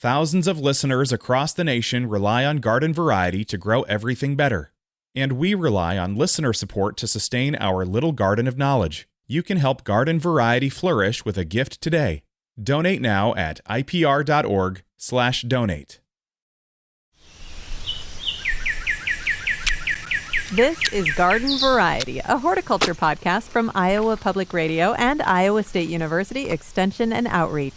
Thousands of listeners across the nation rely on Garden Variety to grow everything better. And we rely on listener support to sustain our little garden of knowledge. You can help Garden Variety flourish with a gift today. Donate now at ipr.org/donate. This is Garden Variety, a horticulture podcast from Iowa Public Radio and Iowa State University Extension and Outreach.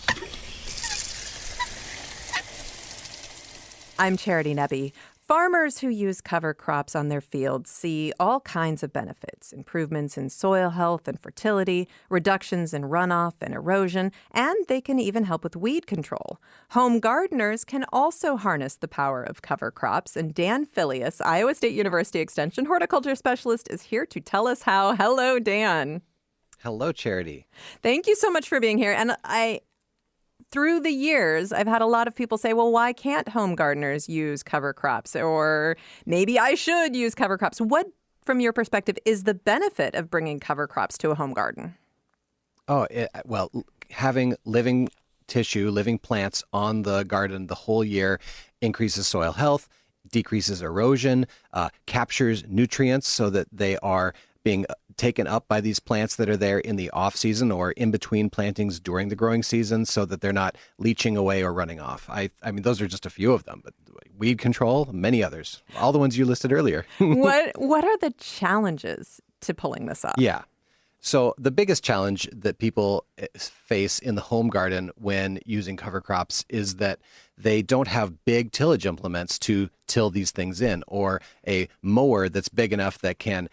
I'm Charity Nebbe. Farmers who use cover crops on their fields see all kinds of benefits: improvements in soil health and fertility, reductions in runoff and erosion, and they can even help with weed control. Home gardeners can also harness the power of cover crops, and Dan Filius, Iowa State University Extension horticulture specialist, is here to tell us how. Hello, Dan. Hello, Charity. Thank you so much for being here. And through the years, I've had a lot of people say, well, why can't home gardeners use cover crops? Or maybe I should use cover crops. What, from your perspective, is the benefit of bringing cover crops to a home garden? Well, having living tissue, living plants on the garden the whole year increases soil health, decreases erosion, captures nutrients so that they are being taken up by these plants that are there in the off season or in between plantings during the growing season, so that they're not leaching away or running off. I mean, those are just a few of them, but weed control, many others, all the ones you listed earlier. What are the challenges to pulling this off? Yeah. So the biggest challenge that people face in the home garden when using cover crops is that they don't have big tillage implements to till these things in, or a mower that's big enough that can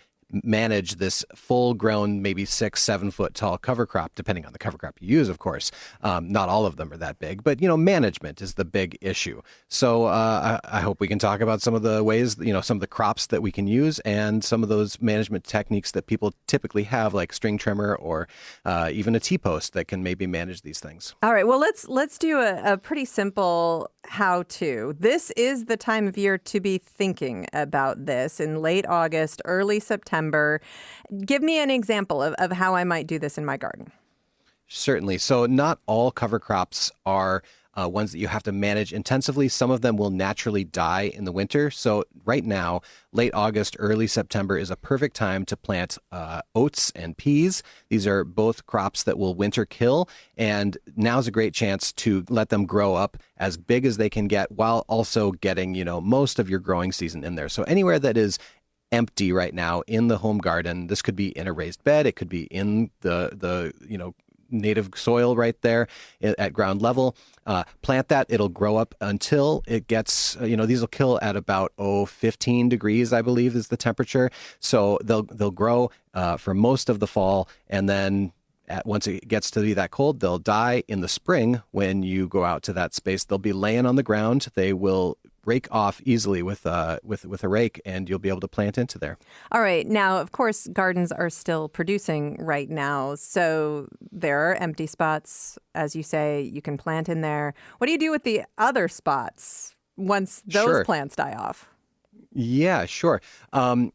manage this full-grown, maybe 6-7 foot tall cover crop, depending on the cover crop you use, of course. Not all of them are that big, but, management is the big issue. So I hope we can talk about some of the ways, some of the crops that we can use and some of those management techniques that people typically have, like string trimmer or even a T-post that can maybe manage these things. All right, well, let's do a pretty simple how-to. This is the time of year to be thinking about this in late August, early September. Give me an example of how I might do this in my garden. Certainly. So not all cover crops are ones that you have to manage intensively. Some of them will naturally die in the winter. So right now, late August, early September is a perfect time to plant oats and peas. These are both crops that will winter kill. And now's a great chance to let them grow up as big as they can get while also getting, most of your growing season in there. So anywhere that is empty right now in the home garden, this could be in a raised bed. It could be in the native soil right there at ground level. Plant that. It'll grow up until it gets, these will kill at about 15 degrees, I believe, is the temperature. So they'll grow for most of the fall, and then once it gets to be that cold, they'll die in the spring. When you go out to that space, they'll be laying on the ground. They will rake off easily with a rake, and you'll be able to plant into there. All right. Now, of course, gardens are still producing right now, so there are empty spots. As you say, you can plant in there. What do you do with the other spots once those plants die off? Yeah, sure.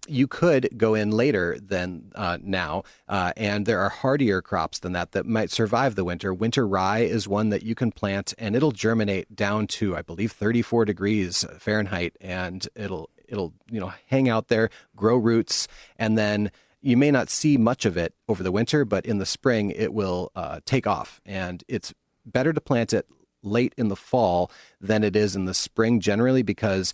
You could go in later than now, and there are hardier crops than that might survive the winter. Winter rye is one that you can plant, and it'll germinate down to, I believe, 34 degrees Fahrenheit, and it'll hang out there, grow roots, and then you may not see much of it over the winter, but in the spring it will take off, and it's better to plant it late in the fall than it is in the spring generally, because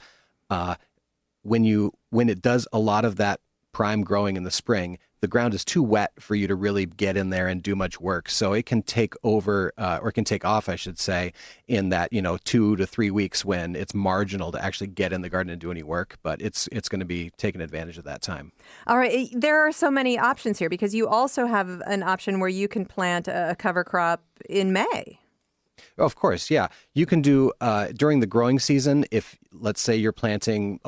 when it does a lot of that prime growing in the spring, the ground is too wet for you to really get in there and do much work. So it can take over, or it can take off, I should say, in that 2 to 3 weeks when it's marginal to actually get in the garden and do any work. But it's going to be taking advantage of that time. All right, there are so many options here, because you also have an option where you can plant a cover crop in May. Of course, yeah. You can do during the growing season, if let's say you're planting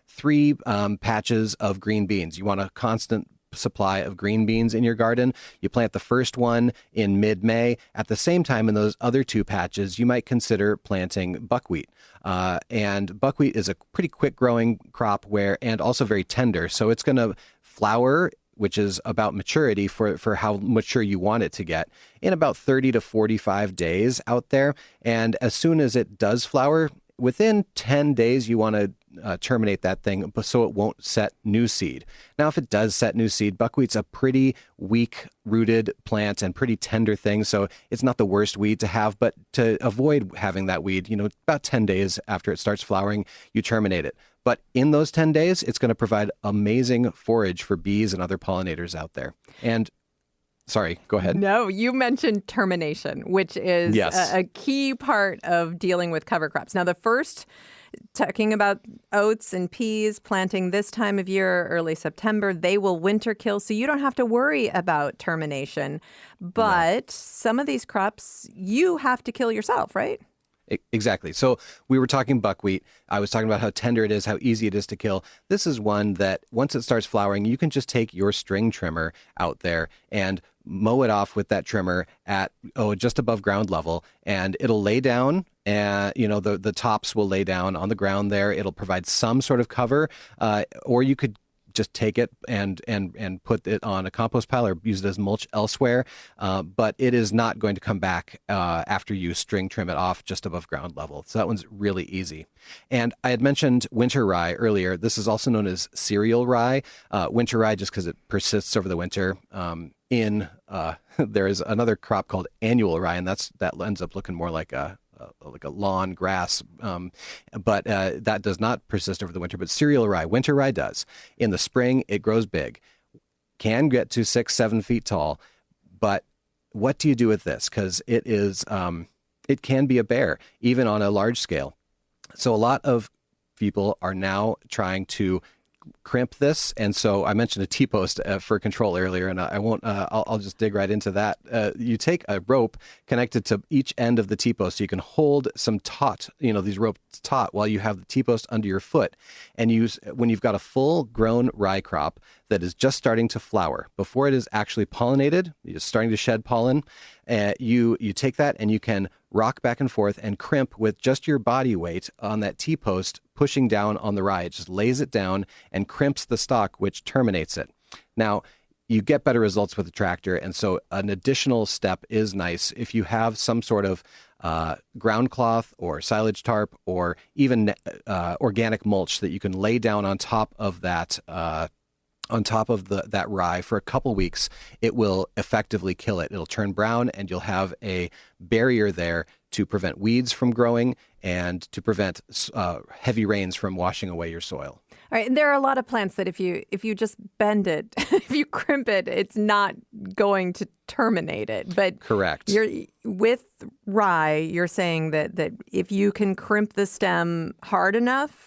3 patches of green beans. You want a constant supply of green beans in your garden. You plant the first one in mid-May. At the same time, in those other 2 patches, you might consider planting buckwheat. And buckwheat is a pretty quick growing crop and also very tender. So it's going to flower which is about maturity for how mature you want it to get, in about 30 to 45 days out there. And as soon as it does flower, within 10 days, you want to terminate that thing so it won't set new seed. Now, if it does set new seed, buckwheat's a pretty weak-rooted plant and pretty tender thing, so it's not the worst weed to have. But to avoid having that weed, about 10 days after it starts flowering, you terminate it. But in those 10 days, it's going to provide amazing forage for bees and other pollinators out there. And sorry, go ahead. No, you mentioned termination, which is Yes. a key part of dealing with cover crops. Now, the first, talking about oats and peas, planting this time of year, early September, they will winter kill, so you don't have to worry about termination. But some of these crops, you have to kill yourself, right? Exactly. So we were talking buckwheat. I was talking about how tender it is, how easy it is to kill. This is one that once it starts flowering, you can just take your string trimmer out there and mow it off with that trimmer at just above ground level, and it'll lay down. And the tops will lay down on the ground there. It'll provide some sort of cover, or you could just take it and put it on a compost pile or use it as mulch elsewhere. But it is not going to come back after you string trim it off just above ground level. So that one's really easy. And I had mentioned winter rye earlier. This is also known as cereal rye. Winter rye just because it persists over the winter. There is another crop called annual rye, and that ends up looking more like a lawn grass, but that does not persist over the winter. But cereal rye, winter rye does. In the spring, it grows big, can get to 6-7 feet tall. But what do you do with this? Because it can be a bear, even on a large scale. So a lot of people are now trying to crimp this, and so I mentioned a T-post for control earlier, and I won't. I'll just dig right into that. You take a rope connected to each end of the T-post, so you can hold some taut, these ropes taut, while you have the T-post under your foot, and when you've got a full-grown rye crop that is just starting to flower, before it is actually pollinated, it's starting to shed pollen. You take that and you can rock back and forth and crimp with just your body weight on that T-post, pushing down on the rye. It just lays it down and crimps the stalk, which terminates it. Now, you get better results with a tractor, and so an additional step is nice if you have some sort of ground cloth or silage tarp or even organic mulch that you can lay down on top of that that rye for a couple weeks. It will effectively kill it. It'll turn brown, and you'll have a barrier there to prevent weeds from growing and to prevent heavy rains from washing away your soil. All right, and there are a lot of plants that if you just bend it, if you crimp it, it's not going to terminate it. But correct. With rye, you're saying that if you can crimp the stem hard enough,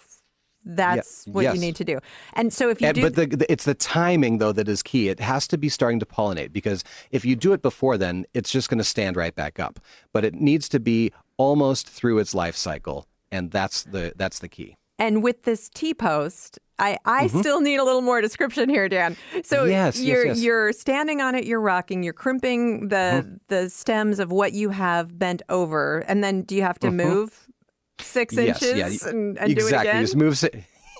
that's what you need to do. And so if you do... But it's the timing, though, that is key. It has to be starting to pollinate, because if you do it before then, it's just going to stand right back up. But it needs to be almost through its life cycle, and that's the key. And with this T-post, I still need a little more description here, Dan. So you're standing on it, you're rocking, you're crimping the stems of what you have bent over, and then do you have to move 6 inches and do it again? Exactly. Just move.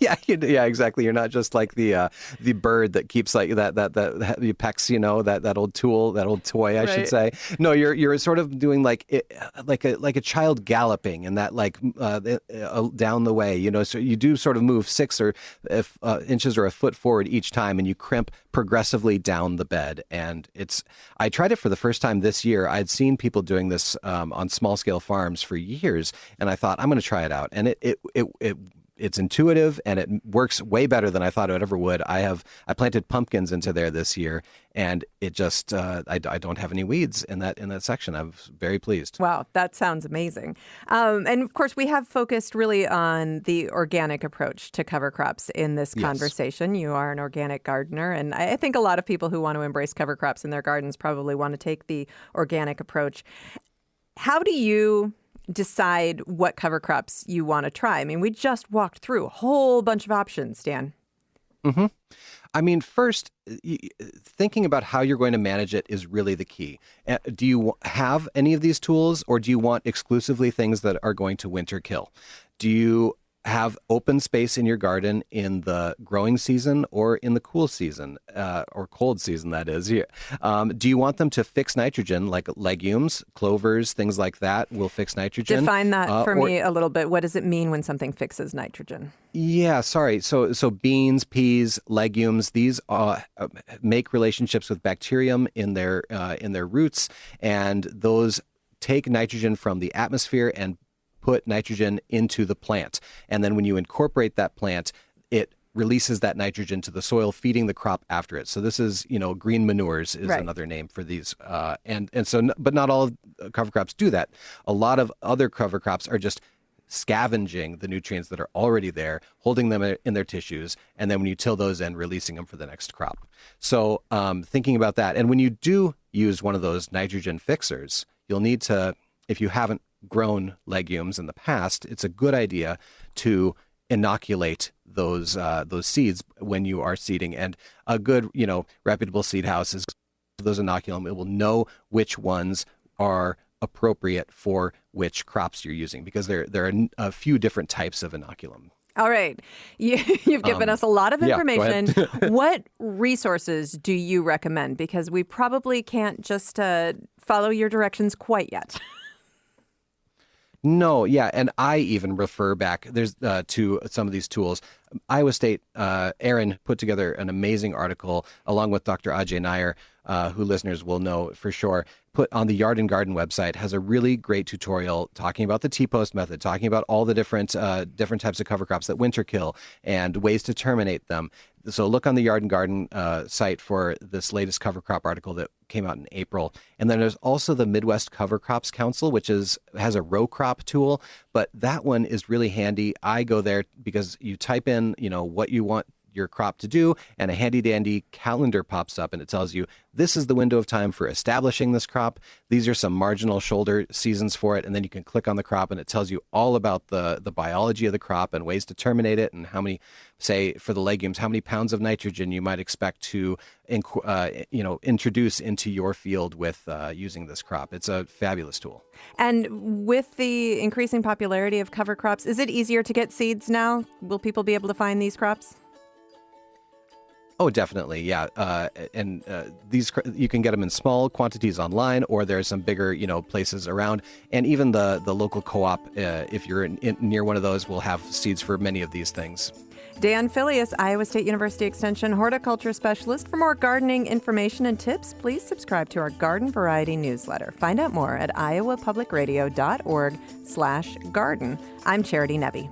Yeah, exactly. You're not just like the bird that keeps like that you pecks, that old tool, that old toy, I should say. No, you're sort of doing like a child galloping, and that down the way, so you do sort of move 6 inches or a foot forward each time, and you crimp progressively down the bed. And I tried it for the first time this year. I'd seen people doing this on small scale farms for years, and I thought I'm going to try it out, and it's intuitive, and it works way better than I thought it ever would. I planted pumpkins into there this year, and it just I don't have any weeds in that section. I'm very pleased. Wow, that sounds amazing. And of course, we have focused really on the organic approach to cover crops in this conversation. You are an organic gardener, and I think a lot of people who want to embrace cover crops in their gardens probably want to take the organic approach. How do you decide what cover crops you want to try? I mean, we just walked through a whole bunch of options, Dan. Mm-hmm. I mean, first, thinking about how you're going to manage it is really the key. Do you have any of these tools, or do you want exclusively things that are going to winter kill? Do you have open space in your garden in the growing season or in the cool season, or cold season, that is. Do you want them to fix nitrogen, like legumes, clovers, things like that will fix nitrogen? Define that for me a little bit. What does it mean when something fixes nitrogen? Yeah, sorry. So beans, peas, legumes, these make relationships with bacterium in their roots, and those take nitrogen from the atmosphere and put nitrogen into the plant. And then when you incorporate that plant, it releases that nitrogen to the soil, feeding the crop after it. So this is, green manures is another name for these. But not all cover crops do that. A lot of other cover crops are just scavenging the nutrients that are already there, holding them in their tissues, and then when you till those in, releasing them for the next crop. So thinking about that, and when you do use one of those nitrogen fixers, you'll need to, if you haven't grown legumes in the past, it's a good idea to inoculate those seeds when you are seeding. And a good, reputable seed house is those inoculum. It will know which ones are appropriate for which crops you're using, because there are a few different types of inoculum. All right. You've given us a lot of information. Yeah, what resources do you recommend? Because we probably can't just follow your directions quite yet. No, yeah, and I even refer back to some of these tools. Iowa State, Aaron put together an amazing article along with Dr. Ajay Nair, who listeners will know for sure, put on the Yard and Garden website, has a really great tutorial talking about the T-post method, talking about all the different types of cover crops that winter kill and ways to terminate them. So look on the Yard and Garden site for this latest cover crop article that came out in April. And then there's also the Midwest Cover Crops Council, which has a row crop tool, but that one is really handy. I go there because you type in, what you want your crop to do, and a handy dandy calendar pops up and it tells you this is the window of time for establishing this crop. These are some marginal shoulder seasons for it, and then you can click on the crop and it tells you all about the biology of the crop and ways to terminate it, and how many, say for the legumes, how many pounds of nitrogen you might expect to introduce into your field with using this crop. It's a fabulous tool. And with the increasing popularity of cover crops, is it easier to get seeds now? Will people be able to find these crops? Oh, definitely, yeah. These you can get them in small quantities online, or there's some bigger, places around. And even the local co-op, if you're near one of those, will have seeds for many of these things. Dan Filius, Iowa State University Extension horticulture specialist. For more gardening information and tips, please subscribe to our Garden Variety newsletter. Find out more at iowapublicradio.org/garden. I'm Charity Nebbe.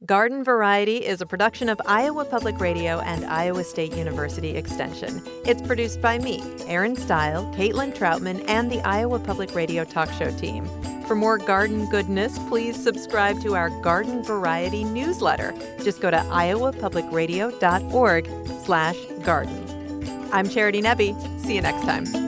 Garden Variety is a production of Iowa Public Radio and Iowa State University Extension. It's produced by me, Erin Stile, Caitlin Troutman, and the Iowa Public Radio talk show team. For more garden goodness, please subscribe to our Garden Variety newsletter. Just go to iowapublicradio.org/garden. I'm Charity Nebbe. See you next time.